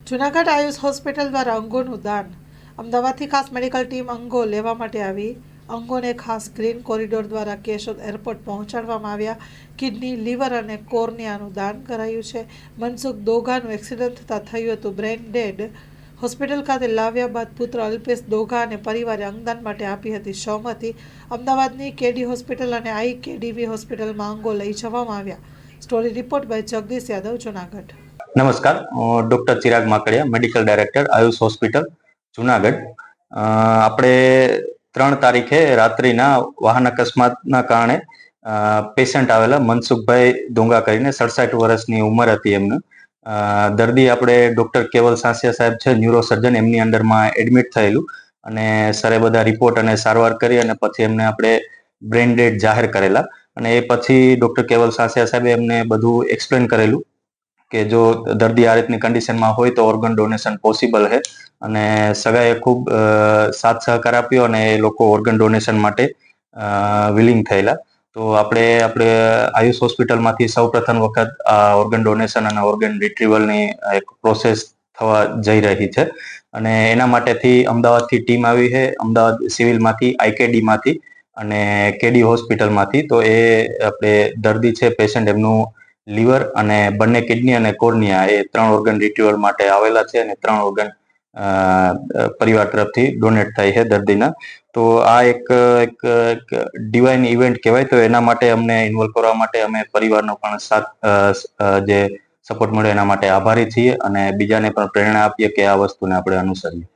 Junagadh Ayush hospital દ્વારા અંગોનું દાન. અમદાવાદથી ખાસ મેડિકલ ટીમ અંગો લેવા માટે આવી. અંગોને ખાસ ગ્રીન કોરિડોર દ્વારા કેશોદ એરપોર્ટ પહોંચાડવામાં આવ્યા. કિડની, લીવર અને કોર્નિયાનું દાન કરાયું છે. મનસુખ દોગાનું એક્સિડન્ટ થતાં થયું હતું બ્રેઇન ડેડ. હોસ્પિટલ ખાતે લાવ્યા બાદ પુત્ર અલ્પેશ દોગા અને પરિવારે અંગદાન માટે આપી હતી સહમતિ. અમદાવાદની કેડી હોસ્પિટલ અને IKDV હોસ્પિટલમાં અંગો લઈ જવામાં આવ્યા. Story report by Jagdish Yadav, Junagadh. નમસ્કાર, હું doctor Chirag Makadia, medical director Ayush hospital Junagadh. આપણે 3 તારીખે રાત્રિના વાહન અકસ્માતના કારણે પેશન્ટ આવેલા મનસુખભાઈ દોંગા કરીને 67 વર્ષની ઉંમર હતી એમને. દર્દી આપણે ડૉક્ટર કેવલ સાંસિયા સાહેબ છે, ન્યુરોસર્જન, એમની અંડરમાં એડમિટ થયેલું અને સરે બધા રિપોર્ટ અને સારવાર કરી અને પછી એમને આપણે બ્રેઇન ડેડ જાહેર કરેલા. અને એ પછી ડૉક્ટર કેવલ સાંસિયા સાહેબે એમને બધું એક્સપ્લેન કરેલું કે જો દર્દી આ રીતની કન્ડિશનમાં હોય તો ઓર્ગન ડોનેશન પોસિબલ છે. અને સગાએ ખૂબ સાથ સહકાર આપ્યો અને એ લોકો ઓર્ગન ડોનેશન માટે વિલિંગ થયેલા. તો આપણે આયુષ હોસ્પિટલમાંથી સૌપ્રથમ વખત આ ઓર્ગન ડોનેશન અને ઓર્ગન રિટ્રીવલની એક પ્રોસેસ થવા જઈ રહી છે. અને એના માટેથી અમદાવાદથી ટીમ આવી છે, અમદાવાદ સિવિલમાંથી, IKDમાંથી અને કેડી હોસ્પિટલમાંથી. તો એ આપણે દર્દી છે પેશન્ટ, એમનું લીવર અને બંને કિડની અને કોર્નિયા એ 3 ઓર્ગન રિટ્રીવલ માટે આવેલા છે અને 3 ઓર્ગન પરિવાર તરફથી ડોનેટ થાય છે દર્દીના. તો આ એક ડિવાઇન ઇવેન્ટ કહેવાય. તો એના માટે અમને ઇન્વોલ્વ કરવા માટે અમે પરિવારનો પણ સાથ જે સપોર્ટ મળ્યો એના માટે આભારી છીએ અને બીજાને પણ પ્રેરણા આપીએ કે આ વસ્તુને આપણે અનુસરીએ.